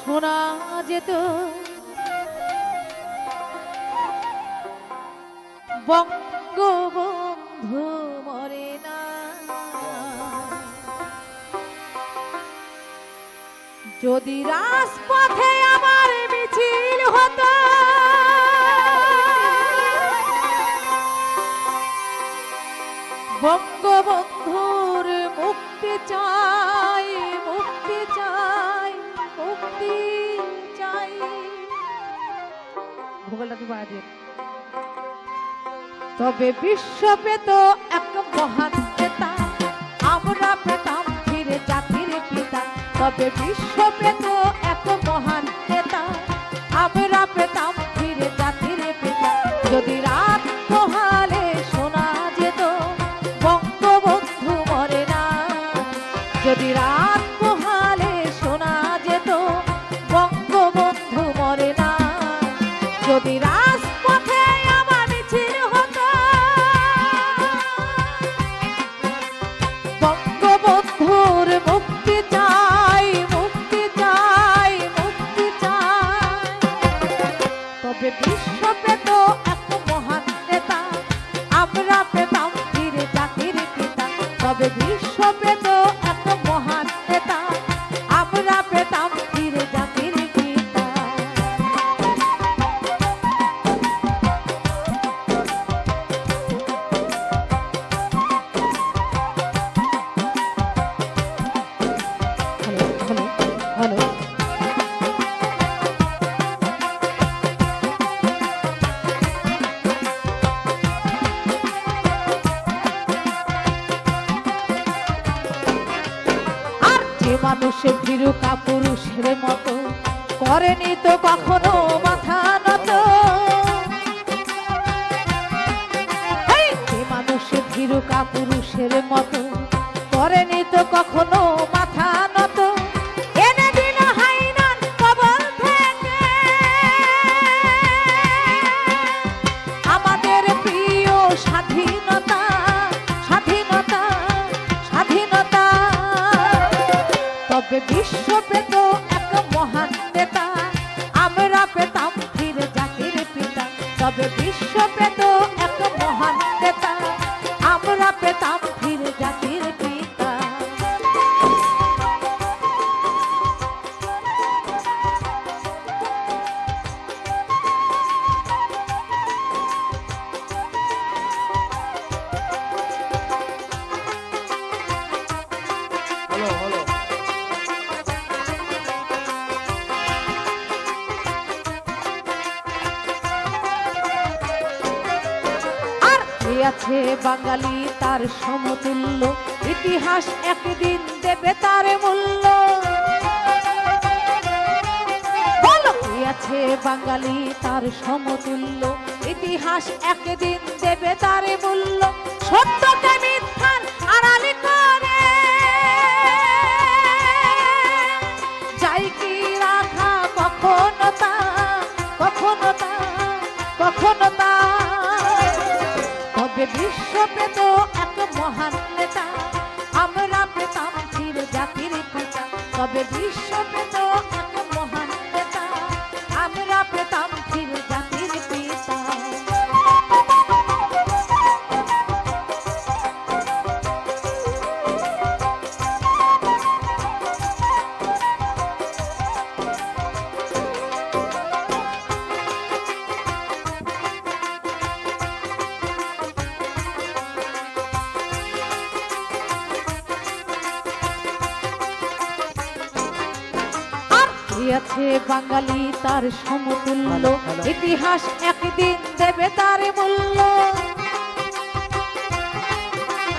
শোনা যেত বঙ্গবন্ধু মরে না। যদি রাজপথে আমার মিছিল হতো, বঙ্গবন্ধুর মুক্তি চাই, মুক্তি চাই, মুক্তি চাই। ভূগোলটা তো বাড়া দিয়ে। তবে বিশ্ব পেত এক মহান নেতা, আমরা পেতাম ফিরে জাতির পিতা। তবে বিশ্ব পেত এক মহান নেতা, আমরা পেতাম ফিরে জাতির পিতা। যদি রাত পোহালে শোনা যেত বঙ্গবন্ধু মরে না। যদি রাত পোহালে শোনা যেত বঙ্গবন্ধু মরে না। যদি রাজপথে আমার মিছিল হতো, বঙ্গবন্ধুর মুক্তি চাই, মুক্তি চাই, মুক্তি চাই। তবে বিশ্ব পেত এক মহান নেতা, আমরা পেতাম ফিরে জাতির পিতা। তবে বিশ্ব পেত এক মহান নেতা, আমরা পেতাম ফিরে জাতির পিতা। হ্যালো, আর যে মানুষ ভীরু কাপুরুষের মতো করেনি তো কখনো মাথা নত। যে মানুষ ভীরু কাপুরুষের মতো করেনি তো কখনো মাথা নত। এনে দিল হাইনার কবল থেকে আমাদের প্রিয় স্বাধীনতা, স্বাধীনতা, স্বাধীনতা। তবে বিশ্ব পেত এক মহান নেতা, আমরা পেতাম ফিরে জাতির পিতা। তবে বিশ্ব পেত এক মহান নেতা, আমরা পেতাম ফিরে জাতির পিতা। আছে বাঙালি তার সমতুল্য, ইতিহাস একদিন দেবে তার মূল্য। বলো কি আছে বাঙালি তার সমতুল্য, ইতিহাস একদিন দেবে তার মূল্য। সত্যকে মিথ্যার আড়ালে করে যাই কি রাখা কখনো তা, কখনো তা, কখনো তা। তবে বিশ্ব পেত এক মহান নেতা, আমরা পেতাম ফিরে জাতির পিতা। তবে বিশ্ব পেত এক মহান নেতা, আমরা পেতাম ফিরে জাতির পিতা। আছে বাঙালি তার সমতুল্য, ইতিহাস একদিন দেবে তার মূল্য।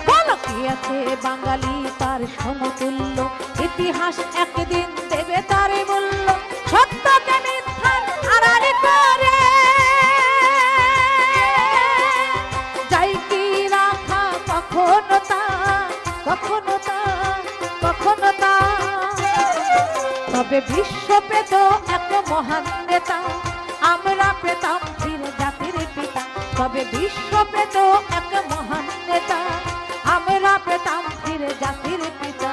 বলো কি আছে বাঙালি তার সমতুল্য, ইতিহাস একদিন দেবে তার মূল্য। সত্যকে মিথ্যার আড়ালে করে যাই কি রাখা কখনো তা, কখনো তা, কখনো তা। তবে বিশ্ব পেত এক মহান নেতা, আমরা পেতাম ফিরে জাতির পিতা। তবে বিশ্ব পেত এক মহান নেতা, আমরা পেতাম ফিরে জাতির পিতা।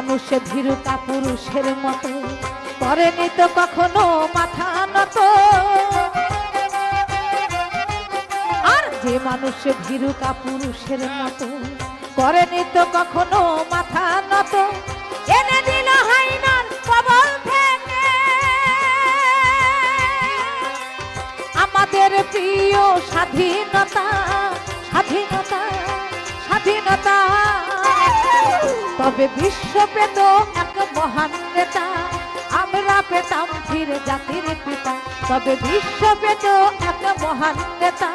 মানুষ ভীরু কাপুরুষের মতো করেনি তো কখনো মাথা নত, আর যে মানুষ ভীরু কাপুরুষের মতো করেনি তো কখনো মাথা নত, এনে দিল হাইনার কবল থেকে আমাদের প্রিয় স্বাধীনতা, স্বাধীনতা, স্বাধীনতা। তবে বিশ্ব পেত এক মহান নেতা, আমরা পেতাম ফিরে জাতির পিতা। তবে বিশ্ব পেত এক মহান নেতা,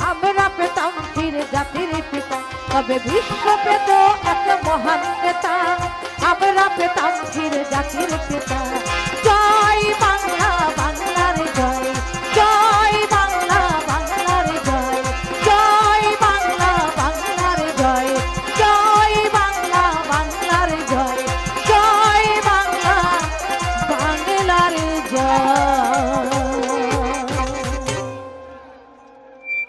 আমরা পেতাম ফিরে জাতির পিতা। তবে বিশ্ব পেত